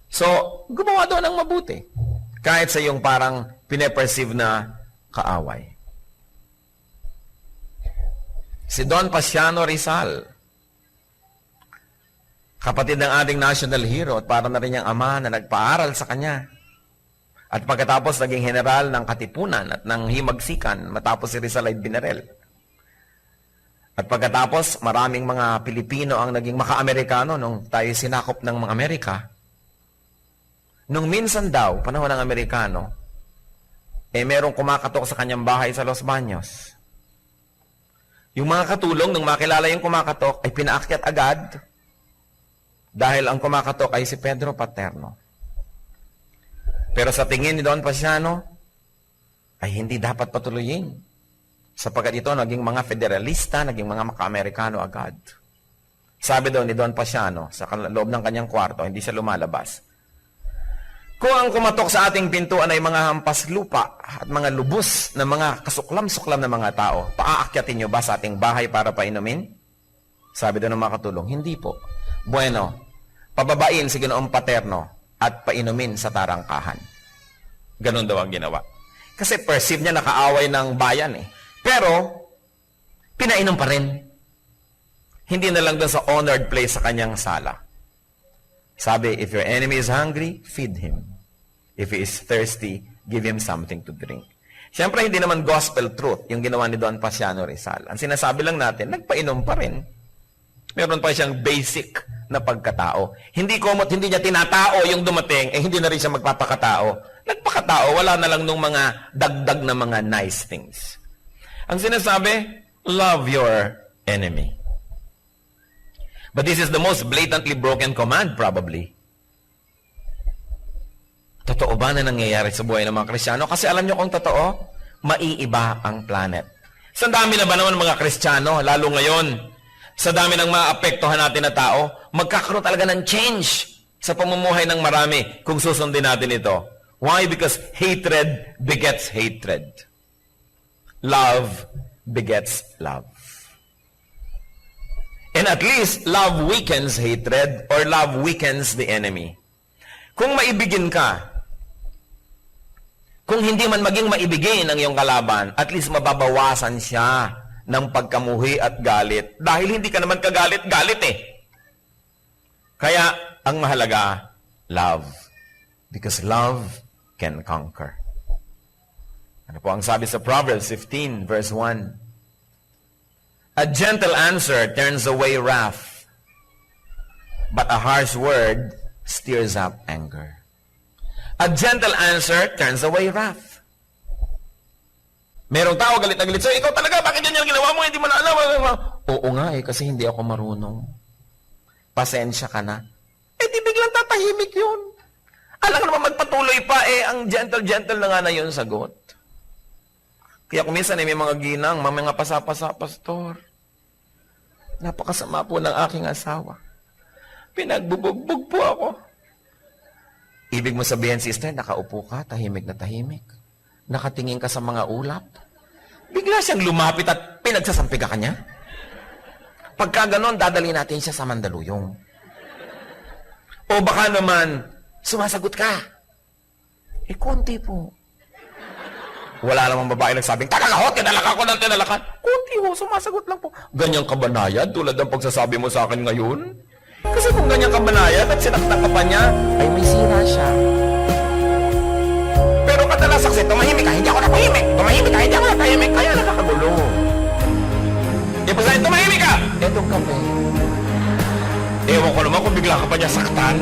So, gumawa doon ng mabuti. Kahit sa iyong parang pine-perceive na kaaway. Si Don Pasiano Rizal, kapatid ng ating national hero at para na rin niyang ama na nagpaaral sa kanya. At pagkatapos naging general ng Katipunan at ng Himagsikan matapos si Rizal ay binarel. At pagkatapos maraming mga Pilipino ang naging maka-Amerikano nung tayo sinakop ng mga Amerika. Nung minsan daw, panahon ng Amerikano, merong kumakatok sa kanyang bahay sa Los Baños. Yung mga katulong, nung makilala yung kumakatok, ay pinaakyat agad. Dahil ang kumakatok ay si Pedro Paterno. Pero sa tingin ni Don Pasiano, ay hindi dapat patuloyin. Sapagkat ito naging mga federalista, naging mga maka-Amerikano agad. Sabi daw ni Don Pasiano, sa loob ng kanyang kwarto, hindi siya lumalabas. Kung ang kumatok sa ating pintuan ay mga hampas lupa at mga lubos na mga kasuklam-suklam na mga tao, paaakyatin niyo ba sa ating bahay para painumin? Sabi daw ng mga katulong, hindi po. Bueno, pababain si Ginoong Paterno at painumin sa tarangkahan. Ganun daw ang ginawa. Kasi perceive niya nakaaway ng bayan eh. Pero, pinainom pa rin. Hindi na lang doon sa honored place sa kanyang sala. Sabi, if your enemy is hungry, feed him. If he is thirsty, give him something to drink. Siyempre, hindi naman gospel truth yung ginawa ni Don Pasiano Rizal. Ang sinasabi lang natin, nagpainom pa rin. Meron pa siyang basic na pagkatao. Hindi komot, hindi niya tinatao yung dumating, hindi na rin siya magpapakatao. Nagpakatao, wala na lang nung mga dagdag na mga nice things. Ang sinasabi, love your enemy. But this is the most blatantly broken command, probably. Totoo ba na nangyayari sa buhay ng mga Kristiyano? Kasi alam niyo kung totoo, maiiba ang planet. Sa dami na ba naman mga Kristiyano, lalo ngayon, sa dami ng maapektuhan natin na tao, magkakaroon talaga ng change sa pamumuhay ng marami kung susundin natin ito. Why? Because hatred begets hatred. Love begets love. And at least, love weakens hatred or love weakens the enemy. Kung maibigin ka, kung hindi man maging maibigin ang iyong kalaban, at least mababawasan siya ng pagkamuhi at galit. Dahil hindi ka naman kagalit-galit eh. Kaya, ang mahalaga, love. Because love can conquer. Ano po ang sabi sa Proverbs 15, verse 1? A gentle answer turns away wrath, but a harsh word stirs up anger. A gentle answer turns away wrath. Merong tao galit na galit. So, ikaw talaga, bakit yan yung ginawa mo? Hindi mo na alam. Oo nga eh, kasi hindi ako marunong. Pasensya ka na. Eh, di biglang tatahimik yun. Alam ka naman magpatuloy pa eh, ang gentle-gentle na nga na yun sagot. Kaya kung minsan eh, may mga ginang, mga pasapasa, pastor. Napakasama po ng aking asawa. Pinagbubugbog po ako. Ibig mo sabihin, sister, nakaupo ka, tahimik na tahimik. Nakatingin ka sa mga ulap. Bigla siyang lumapit at pinagsasampi ka kanya. Pagka ganon, dadali natin siya sa Mandaluyong. O baka naman, sumasagot ka. Eh, konti po. Wala namang babae nagsabing, tagalahot, tinalaka ko ng tinalakan. Kunti ho, sumasagot lang po. Ganyang kabanayad tulad ng pagsasabi mo sa akin ngayon? Kasi kung ganyang kabanayad at sinaktan ka pa niya, ay may sira siya. Pero kadalas kasi, tumahimik ka, hindi ako napahimik. Tumahimik ka, hindi ako napahimik. Kaya nakakagulo. Di pa sa'yo, tumahimik ka! Etong kape. Ewan ko naman kung bigla ka pa niya saktan.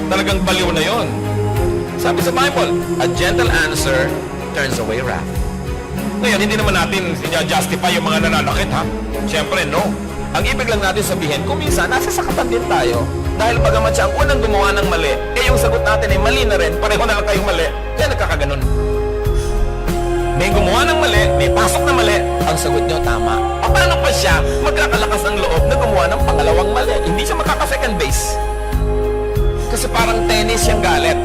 Talagang baliw na yon. Sabi sa Bible, a gentle answer turns away wrath. Ngayon, hindi naman natin justify yung mga nananakit, ha? Siyempre, no. Ang ibig lang natin sabihin, kung minsan, nasasakatan din tayo. Dahil bagamat siya ang unang gumawa ng mali, eh yung sagot natin ay mali na rin, pareho na lang kayong mali, kaya nagkakaganon. May gumawa ng mali, may pasok na mali, ang sagot nyo tama. Paano pa siya magkakalakas ng loob na gumawa ng pangalawang mali? Hindi siya makaka-second base. Kasi parang tennis siyang galit.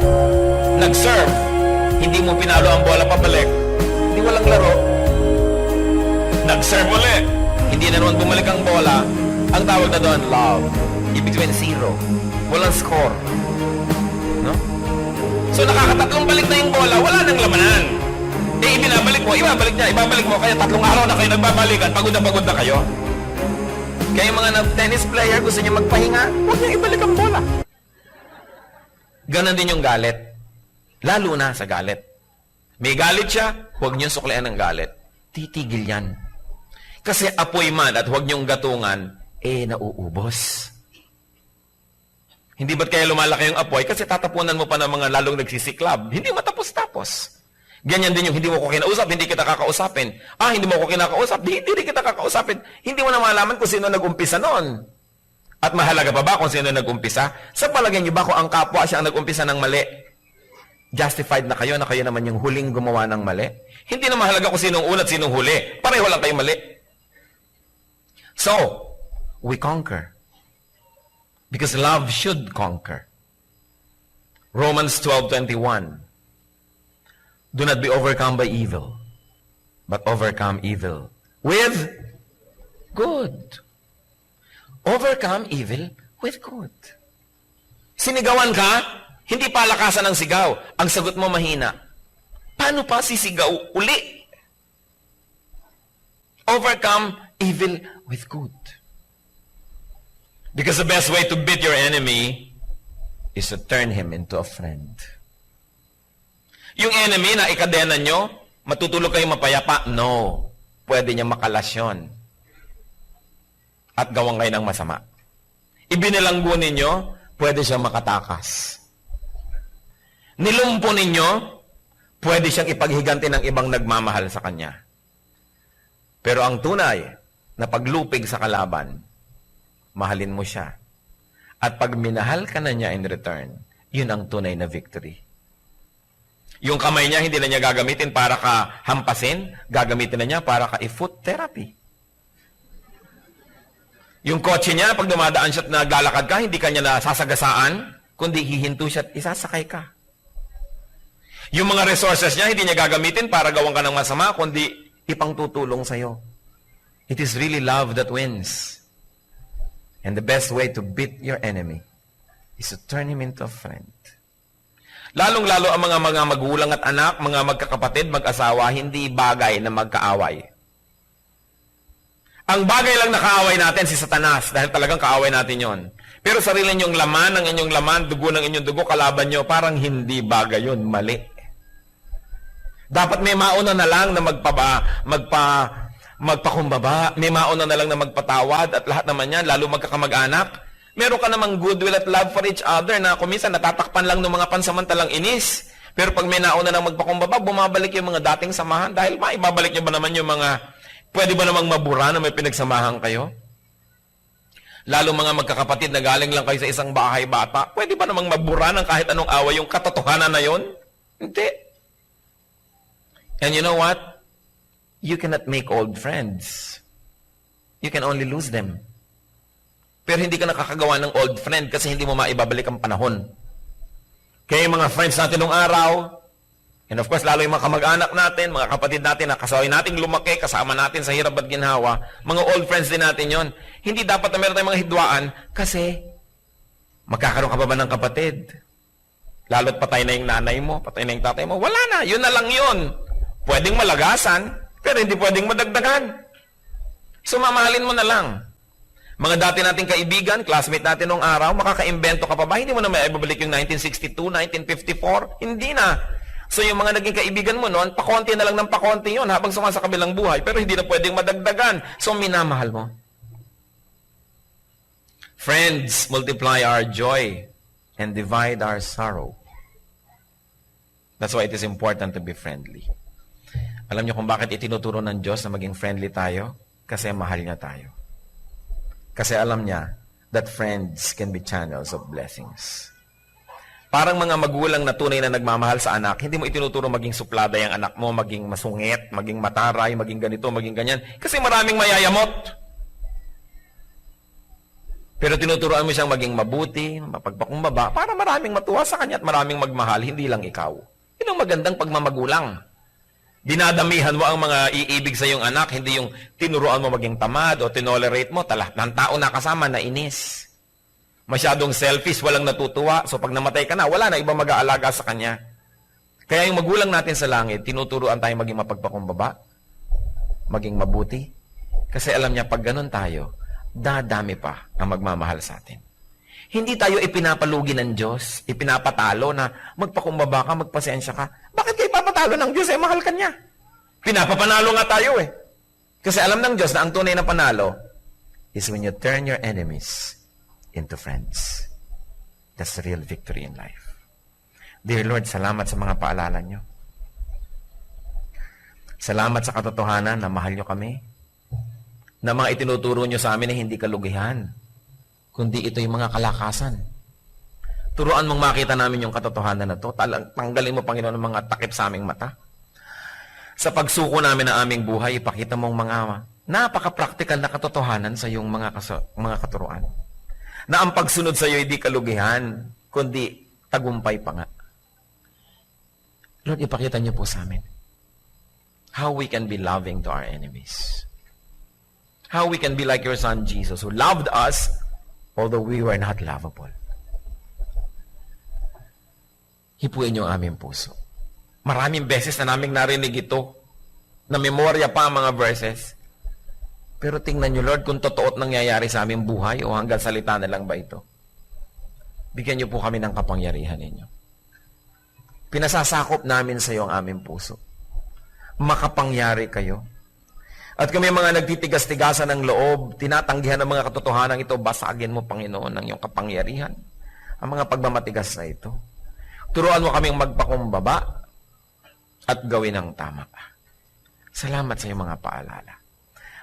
Nag-serve, hindi mo pinalo ang bola pabalik, hindi walang laro. Nag-serve ulit, hindi na naman bumalik ang bola, ang tawag na doon, love. Ibig sabihin, zero. Walang score. No? So, nakakatatlong balik na yung bola, wala nang lamanan. Eh, ibinabalik mo, ibabalik niya, ibabalik mo, kaya 3 araw na kayo nagbabalikan, pagod na kayo. Kaya yung mga tennis player, gusto niya magpahinga, huwag niya ibalik ang bola. Ganon din yung galit. Lalo na sa galit. May galit siya, huwag niyong suklian ng galit. Titigil yan. Kasi apoy man at huwag niyong gatungan, eh, nauubos. Hindi ba't kaya lumalaki yung apoy? Kasi tatapunan mo pa ng mga lalong nagsisiklab. Hindi matapos-tapos. Ganyan din yung hindi mo ko kinausap, hindi kita kakausapin. Hindi mo ko kinakausap, hindi rin kita kakausapin. Hindi mo na malaman kung sino nag-umpisa noon. At mahalaga pa ba kung sino nag-umpisa? Sa palagay niyo ba kung ang kapwa siya ang nag-umpisa ng mali, justified na kayo naman yung huling gumawa ng mali? Hindi na mahalaga kung sinong una at sinong huli. Pareho lang kayo mali. So, we conquer. Because love should conquer. Romans 12:21. Do not be overcome by evil, but overcome evil with good. Overcome evil with good. Sinigawan ka, hindi palakasan ang sigaw. Ang sagot mo mahina. Paano pa sisigaw uli? Overcome evil with good. Because the best way to beat your enemy is to turn him into a friend. Yung enemy na ikadena nyo, matutulog kayo mapayapa? No. Pwede niya makalasyon. At gawang kayo ng masama. Ibinilanggo ninyo, pwede siya makatakas. Nilumpo ninyo, pwede siyang ipaghiganti ng ibang nagmamahal sa kanya. Pero ang tunay na paglupig sa kalaban, mahalin mo siya. At pag minahal ka na niya in return, yun ang tunay na victory. Yung kamay niya, hindi na niya gagamitin para ka hampasin, gagamitin na niya para ka i-foot therapy. Yung kotse niya, pag dumadaan siya at naglalakad ka, hindi ka niya nasasagasaan, kundi hihinto siya at isasakay ka. Yung mga resources niya, hindi niya gagamitin para gawan ka ng masama, kundi ipangtutulong sa'yo. It is really love that wins. And the best way to beat your enemy is to turn him into a friend. Lalong-lalo ang mga magulang at anak, mga magkakapatid, mag-asawa, hindi bagay na magkaaway. Ang bagay lang na kaaway natin si Satanas dahil talagang kaaway natin yon. Pero sarili ninyong laman, ng inyong laman, dugo ng inyong dugo, kalaban nyo, parang hindi bagay yon, mali. Dapat may mauna na lang na magpakumbaba, may mauna na lang na magpatawad at lahat naman yan, lalo magkakamag-anak. Meron ka namang goodwill at love for each other na kuminsan natatakpan lang ng mga pansamantalang inis. Pero pag may nauna na magpakumbaba, bumabalik yung mga dating samahan dahil maibabalik nyo ba naman yung mga pwede ba namang mabura na may pinagsamahan kayo? Lalo mga magkakapatid na galing lang kayo sa isang bahay bata, pwede ba namang mabura ng kahit anong away yung katotohanan na yon? Hindi. And you know what? You cannot make old friends. You can only lose them. Pero hindi ka nakakagawa ng old friend kasi hindi mo maibabalik ang panahon. Kaya yung mga friends natin nung araw, and of course, lalo yung mga kamag-anak natin, mga kapatid natin na kasaway nating lumaki, kasama natin sa hirap at ginhawa, mga old friends din natin yon. Hindi dapat na meron tayong mga hidwaan kasi magkakaroon ka pa ba ng kapatid? Lalo't patay na yung nanay mo, patay na yung tatay mo. Wala na, yun na lang yun. Pwedeng malagasan, pero hindi pwedeng madagdagan. So mamahalin mo na lang. Mga dati nating kaibigan, classmate natin nung araw, makaka-imbento ka pa ba? Hindi mo na may ibabalik yung 1962, 1954? Hindi na. So yung mga naging kaibigan mo noon, pakonti na lang ng pakonti yun habang sumasa kabilang buhay. Pero hindi na pwedeng madagdagan. So minamahal mo. Friends, multiply our joy and divide our sorrow. That's why it is important to be friendly. Alam niyo kung bakit itinuturo ng Diyos na maging friendly tayo? Kasi mahal niya tayo. Kasi alam niya that friends can be channels of blessings. Parang mga magulang na tunay na nagmamahal sa anak, hindi mo itinuturo maging suplada yung anak mo, maging masungit, maging mataray, maging ganito, maging ganyan. Kasi maraming mayayamot. Pero tinuturoan mo siyang maging mabuti, mapagpakumbaba, para maraming matuwa sa kanya at maraming magmahal, hindi lang ikaw. Yun ang magandang pagmamagulang. Dinadamihan mo ang mga iibig sa iyong anak, hindi yung tinuruan mo maging tamad o tinolerate mo, ng tao na kasama na inis. Masyadong selfish, walang natutuwa. So pag namatay ka na, wala na ibang mag-aalaga sa kanya. Kaya yung magulang natin sa langit, tinuturuan tayo maging mapagpakumbaba, maging mabuti. Kasi alam niya, pag ganun tayo, dadami pa ang magmamahal sa atin. Hindi tayo ipinapalugi ng Diyos, ipinapatalo na magpakumbaba ka, magpasensya ka. Bakit kayo ipapatalo ng Diyos? Mahal ka niya. Pinapapanalo nga tayo eh. Kasi alam ng Diyos na ang tunay na panalo is when you turn your enemies into friends. That's the real victory in life. Dear Lord, salamat sa mga paalala nyo. Salamat sa katotohanan na mahal nyo kami. Na mga itinuturo nyo sa amin na hindi kalugihan. kundi ito'y mga kalakasan. Turuan mong makita namin yung katotohanan na to. Tanggalin mo, Panginoon, ang mga takip sa aming mata. Sa pagsuko namin ng aming buhay, ipakita mong mga napaka-practical na katotohanan sa iyong mga katuruan. Na ang pagsunod sa iyo hindi kalugihan, kundi tagumpay pa nga. Lord, ipakita niyo po sa amin how we can be loving to our enemies. How we can be like your Son Jesus, who loved us although we were not lovable. Hipuin niyo ang aming puso. Maraming beses na naming narinig ito, na memorya pa ang mga verses. Pero tingnan niyo, Lord, kung totoo at nangyayari sa aming buhay o hanggang salita na lang ba ito. Bigyan niyo po kami ng kapangyarihan ninyo. Pinasasakop namin sa iyo ang aming puso. Makapangyari kayo. At kami mga nagtitigas-tigasan ng loob, tinatanggihan ng mga katotohanan ito, basagin mo, Panginoon, ng iyong kapangyarihan. Ang mga pagmamatigas na ito. Turuan mo kaming magpakumbaba at gawin ang tama. Salamat sa iyong mga paalala.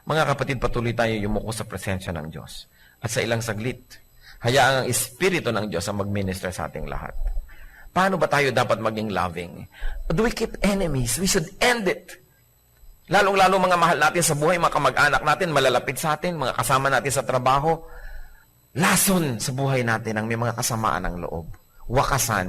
Mga kapatid, patuloy tayo yumuko sa presensya ng Diyos. At sa ilang saglit, hayaang ang Espiritu ng Diyos ang mag-minister sa ating lahat. Paano ba tayo dapat maging loving? Do we keep enemies? We should end it. Lalong-lalo mga mahal natin sa buhay, mga kamag-anak natin, malalapit sa atin, mga kasama natin sa trabaho. Lason sa buhay natin ang may mga kasamaan ng loob. Wakasan.